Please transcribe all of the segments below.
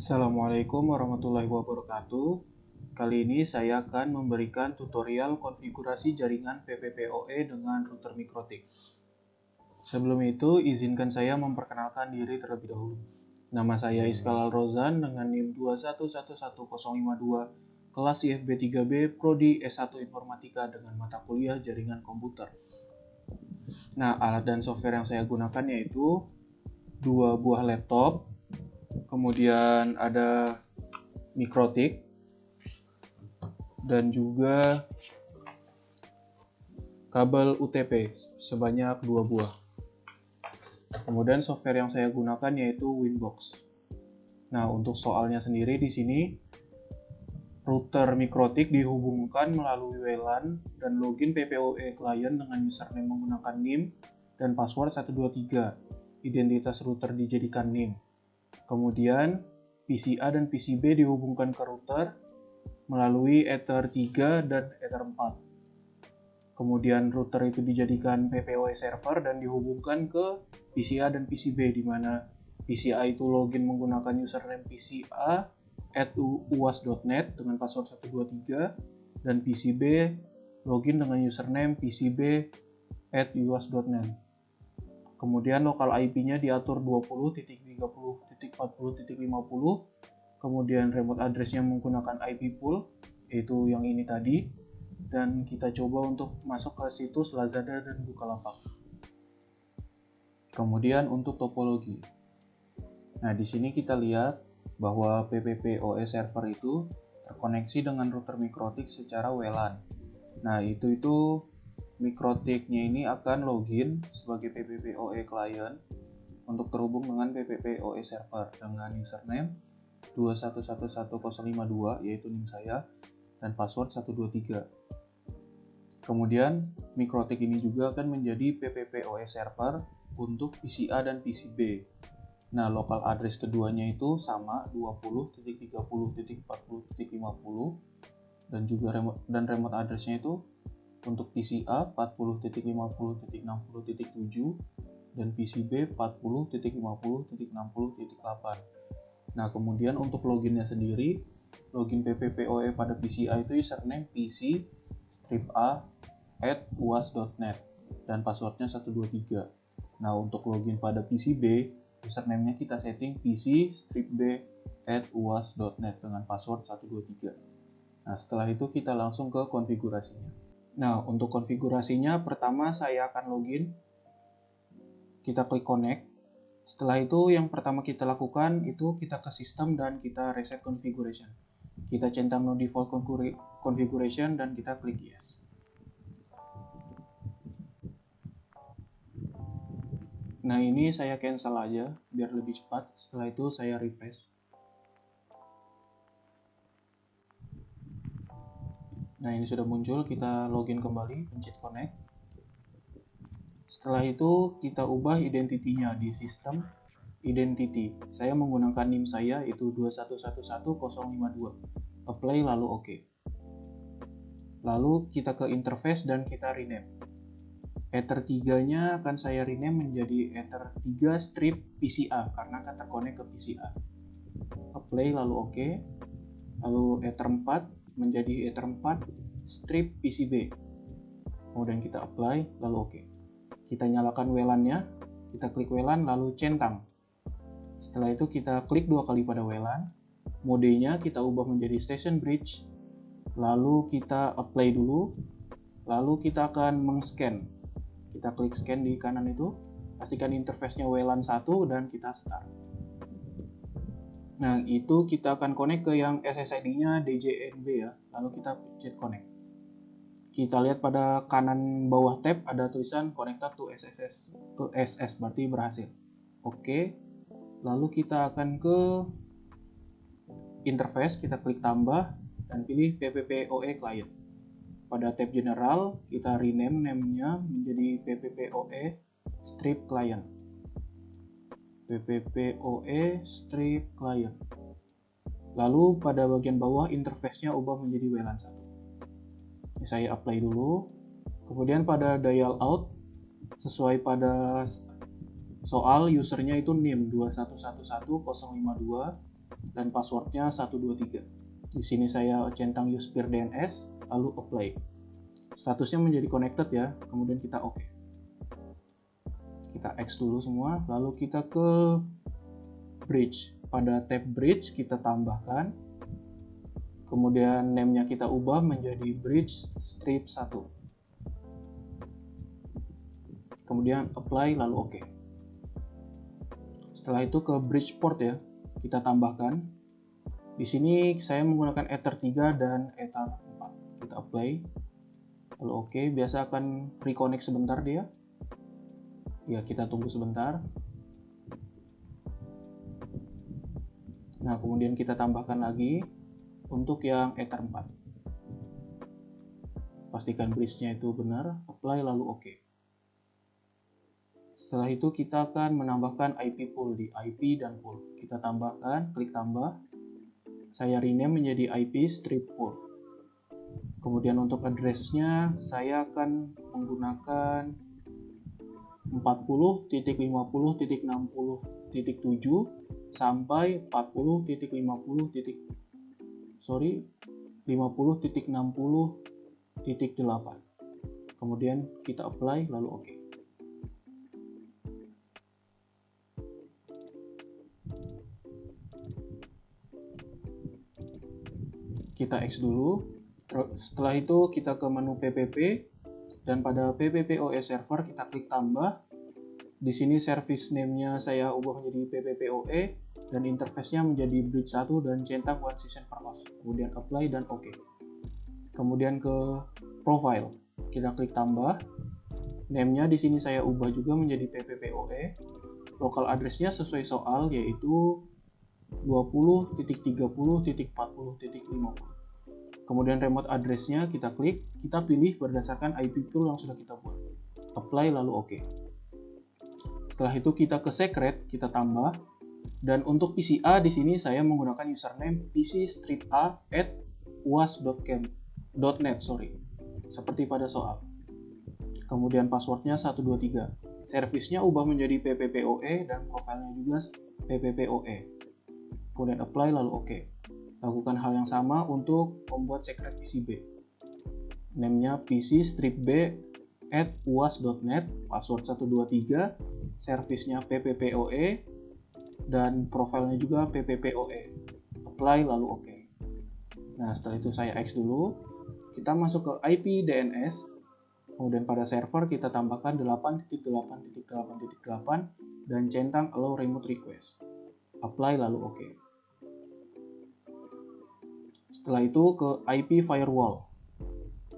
Assalamualaikum warahmatullahi wabarakatuh. Kali ini saya akan memberikan tutorial konfigurasi jaringan PPPoE dengan router mikrotik. Sebelum itu, izinkan saya memperkenalkan diri terlebih dahulu. Nama saya Iskal Al-Rozan dengan NIM 2111052, kelas IFB 3B, Prodi S1 Informatika dengan mata kuliah Jaringan Komputer. Nah, alat dan software yang saya gunakan yaitu 2 buah laptop, kemudian ada mikrotik, dan juga kabel UTP sebanyak 2 buah. Kemudian software yang saya gunakan yaitu Winbox. Nah, untuk soalnya sendiri di sini router mikrotik dihubungkan melalui WLAN dan login PPoE client dengan username menggunakan NIM dan password 123. Identitas router dijadikan NIM. Kemudian PCA dan PCB dihubungkan ke router melalui Ether 3 dan Ether 4. Kemudian router itu dijadikan PPoE server dan dihubungkan ke PCA dan PCB, di mana PCA itu login menggunakan username pca@uwas.net dengan password 123 dan PCB login dengan username pcb@uwas.net. Kemudian lokal IP-nya diatur 20.30.40.50, kemudian remote address-nya menggunakan IP pool, yaitu yang ini tadi, dan kita coba untuk masuk ke situs Lazada dan Bukalapak. Kemudian untuk topologi. Nah, di sini kita lihat bahwa PPPoE server itu terkoneksi dengan router mikrotik secara WLAN. Nah, itu mikrotiknya ini akan login sebagai PPPoE client untuk terhubung dengan PPPoE server dengan username 2111052, yaitu NIM saya, dan password 123. Kemudian mikrotik ini juga akan menjadi PPPoE server untuk PCA dan PCB. Nah, lokal address keduanya itu sama, 20.30.40.50, dan juga remote address-nya itu untuk PCA 40.50.60.7 dan PCB 40.50.60.8. Nah, kemudian untuk loginnya sendiri, login PPPoE pada PCA itu username pc-a@uwas.net dan passwordnya 123. Nah, untuk login pada PCB, username-nya kita setting pc-b@uwas.net dengan password 123. Nah, setelah itu kita langsung ke konfigurasinya. Nah, untuk konfigurasinya, pertama saya akan login. Kita klik connect. Setelah itu, yang pertama kita lakukan itu kita ke sistem dan kita reset configuration. Kita centang no default configuration dan kita klik yes. Nah, ini saya cancel aja biar lebih cepat. Setelah itu saya refresh. Nah, ini sudah muncul, kita login kembali, pencet connect. Setelah itu kita ubah identity-nya di sistem identity. Saya menggunakan NIM saya itu 2111052. Apply lalu OK. Lalu kita ke interface dan kita rename. Ether 3-nya akan saya rename menjadi Ether 3 strip PCA karena akan terkonek ke PCA. Apply lalu OK. Lalu Ether 4 menjadi Ether 4 strip PCB. Kemudian kita apply lalu OK. Kita nyalakan WLAN-nya, kita klik WLAN lalu centang. Setelah itu kita klik 2 kali pada WLAN. Modenya kita ubah menjadi station bridge. Lalu kita apply dulu. Lalu kita akan meng-scan. Kita klik scan di kanan itu. Pastikan interface-nya WLAN 1 dan kita start. Nah, itu kita akan connect ke yang SSID-nya DJNB ya. Lalu kita pencet connect. Kita lihat pada kanan bawah tab ada tulisan connected to SS, berarti berhasil. Oke. Lalu kita akan ke interface, kita klik tambah dan pilih PPPoE client. Pada tab general, kita rename name-nya menjadi PPPoE strip client. PPPoE strip client. Lalu pada bagian bawah interface-nya ubah menjadi WLAN 1. Ini saya apply dulu. Kemudian pada dial out, sesuai pada soal usernya itu NIM 2111052 dan passwordnya 123. Di sini saya centang use peer DNS, lalu apply. Statusnya menjadi connected ya, kemudian kita oke. Kita X dulu semua, lalu kita ke bridge. Pada tab bridge kita tambahkan, kemudian name-nya kita ubah menjadi bridge strip 1. Kemudian apply lalu oke. Setelah itu ke bridge port ya, kita tambahkan. Di sini saya menggunakan Ether 3 dan Ether 4. Kita apply lalu oke. Biasa akan reconnect sebentar dia. Ya, kita tunggu sebentar. Nah, kemudian kita tambahkan lagi untuk yang Ether 4. Pastikan bridge-nya itu benar, apply lalu oke. Setelah itu kita akan menambahkan IP pool di IP dan pool. Kita tambahkan, klik tambah. Saya rename menjadi IP strip pool. Kemudian untuk address-nya saya akan menggunakan 40.50.60.7 sampai 50.60.8. Kemudian kita apply lalu oke. Kita X dulu. Setelah itu kita ke menu PPP dan pada PPPoE server kita klik tambah. Di sini service name-nya saya ubah menjadi PPPoE dan interface-nya menjadi bridge 1 dan centang one session per host. Kemudian apply dan oke. Kemudian ke profile. Kita klik tambah. Name-nya di sini saya ubah juga menjadi PPPoE. Local address-nya sesuai soal yaitu 20.30.40.50. Kemudian remote address-nya kita klik, kita pilih berdasarkan IP pool yang sudah kita buat. Apply lalu oke. Setelah itu kita ke secret, kita tambah. Dan untuk PCA di sini saya menggunakan username pcstripa@uas.net, seperti pada soal. Kemudian passwordnya 123. Service-nya ubah menjadi PPPoE dan profilnya juga PPPoE. Kemudian apply lalu oke. Lakukan hal yang sama untuk membuat secret PCB. Name-nya pcstripb@uas.net, password 123, service-nya PPPoE, dan profilnya juga PPPoE. Apply lalu oke. Nah, setelah itu saya X dulu. Kita masuk ke IP DNS. Kemudian pada server kita tambahkan 8.8.8.8 dan centang allow remote request. Apply lalu oke. Setelah itu ke IP firewall.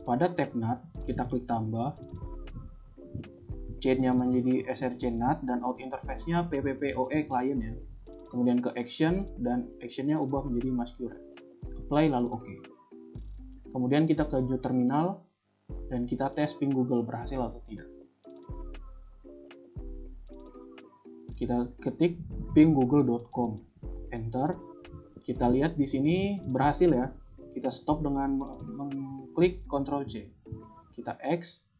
Pada tab NAT kita klik tambah. Chain-nya menjadi src NAT dan out interface-nya PPPoE client ya. Kemudian ke action dan action-nya ubah menjadi masquerade. Apply lalu oke. Kemudian kita ke new terminal dan kita tes ping Google berhasil atau tidak. Kita ketik pinggoogle.com, enter. Kita lihat di sini berhasil ya. Kita stop dengan mengklik Ctrl C. Kita X.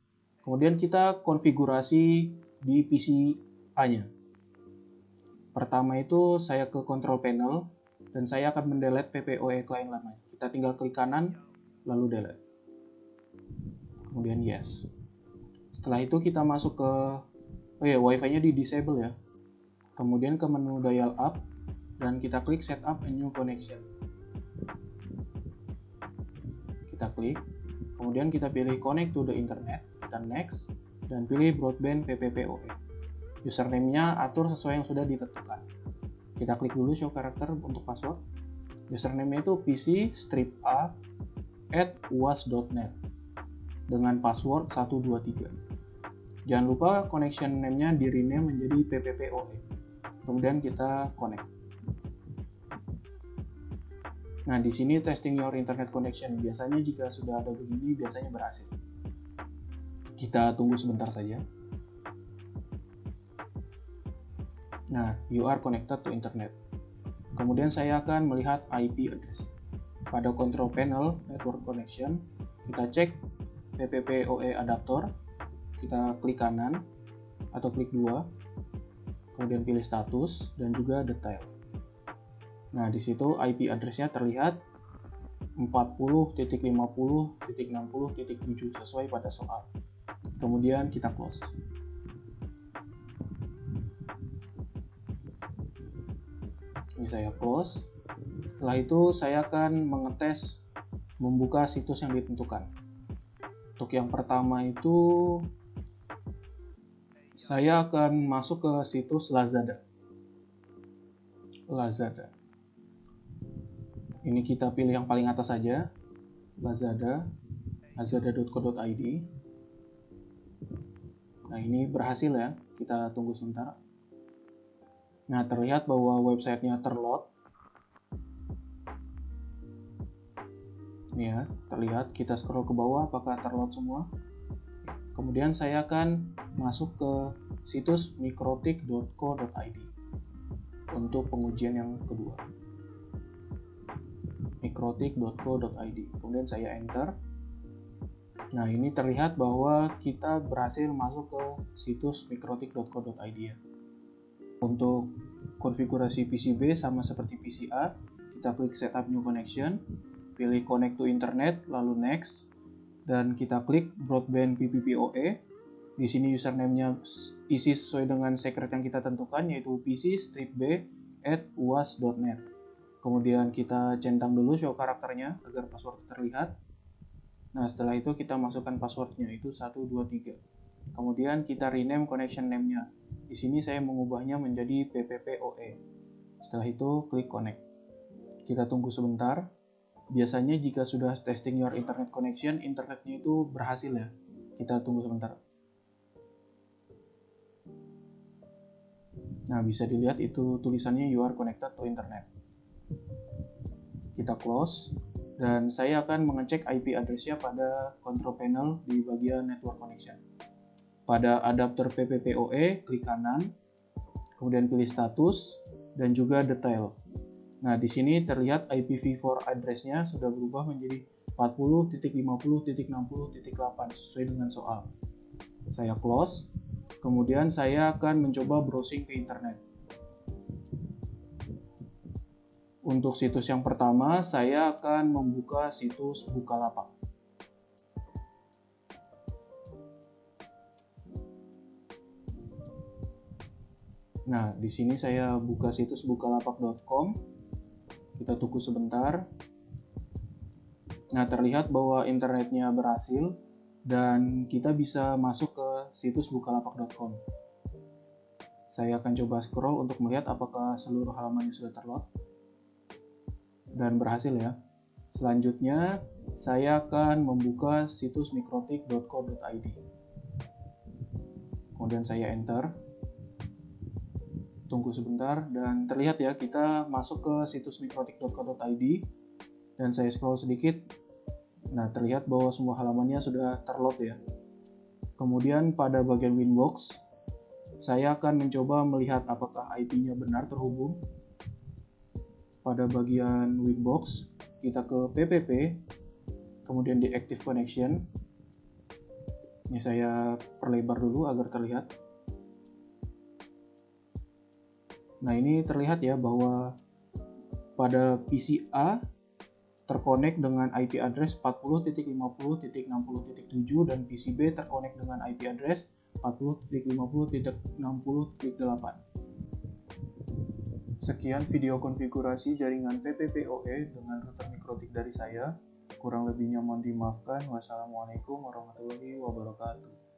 Kemudian kita konfigurasi di PCA-nya. Pertama itu saya ke control panel dan saya akan mendelete PPOE client lamanya. Kita tinggal klik kanan lalu delete. Kemudian yes. Setelah itu kita masuk ke Wi-Fi-nya di disable ya. Kemudian ke menu dial up dan kita klik setup a new connection. Kita klik. Kemudian kita pilih connect to the internet, kita next, dan pilih broadband PPPoE. Username-nya atur sesuai yang sudah ditentukan. Kita klik dulu show karakter untuk password. Username-nya itu pcstripa@uas.net dengan password 123. Jangan lupa connection name-nya di rename menjadi PPPoE. Kemudian kita connect. Nah, di sini testing your internet connection. Biasanya jika sudah ada begini, biasanya berhasil. Kita tunggu sebentar saja. Nah, you are connected to internet. Kemudian saya akan melihat IP address. Pada control panel, network connection, kita cek PPPoE adaptor. Kita klik kanan atau klik 2. Kemudian pilih status dan juga detail. Nah, di situ IP address-nya terlihat 40.50.60.7 sesuai pada soal. Kemudian kita close. Ini saya close. Setelah itu saya akan mengetes membuka situs yang ditentukan. Untuk yang pertama itu saya akan masuk ke situs Lazada. Ini kita pilih yang paling atas saja, lazada.co.id. Nah, ini berhasil ya, kita tunggu sebentar. Nah, terlihat bahwa websitenya terload. Ini ya, terlihat, kita scroll ke bawah apakah terload semua. Kemudian saya akan masuk ke situs mikrotik.co.id untuk pengujian yang kedua. mikrotik.co.id. Kemudian saya enter. Nah, ini terlihat bahwa kita berhasil masuk ke situs mikrotik.co.id ya. Untuk konfigurasi PCB sama seperti PCA, kita klik setup new connection, pilih connect to internet, lalu next, dan kita klik broadband PPPoE. Di sini username-nya isi sesuai dengan secret yang kita tentukan, yaitu pc-b@uas.net. Kemudian kita centang dulu show karakternya agar password terlihat. Nah, setelah itu kita masukkan passwordnya, itu 123. Kemudian kita rename connection name-nya. Di sini saya mengubahnya menjadi PPPoE. Setelah itu klik connect. Kita tunggu sebentar. Biasanya jika sudah testing your internet connection, internetnya itu berhasil ya. Kita tunggu sebentar. Nah, bisa dilihat itu tulisannya you are connected to internet. Kita close, dan saya akan mengecek IP address-nya pada control panel di bagian network connection. Pada adapter PPPoE, klik kanan, kemudian pilih status, dan juga detail. Nah, di sini terlihat IPv4 address-nya sudah berubah menjadi 40.50.60.8 sesuai dengan soal. Saya close, kemudian saya akan mencoba browsing ke internet. Untuk situs yang pertama, saya akan membuka situs Bukalapak. Nah, di sini saya buka situs bukalapak.com. Kita tunggu sebentar. Nah, terlihat bahwa internetnya berhasil dan kita bisa masuk ke situs bukalapak.com. Saya akan coba scroll untuk melihat apakah seluruh halamannya sudah terload. Dan berhasil ya. Selanjutnya, saya akan membuka situs mikrotik.co.id. Kemudian saya enter. Tunggu sebentar, dan terlihat ya, kita masuk ke situs mikrotik.co.id. Dan saya scroll sedikit. Nah, terlihat bahwa semua halamannya sudah terload ya. Kemudian pada bagian Winbox, saya akan mencoba melihat apakah IP-nya benar terhubung. Pada bagian Winbox, kita ke PPP, kemudian di Active Connection. Ini saya perlebar dulu agar terlihat. Nah, ini terlihat ya bahwa pada PCA terkonek dengan IP address 40.50.60.7 dan PCB terkonek dengan IP address 40.50.60.8. Sekian video konfigurasi jaringan PPPoE dengan router mikrotik dari saya. Kurang lebihnya mohon dimaafkan. Wassalamualaikum warahmatullahi wabarakatuh.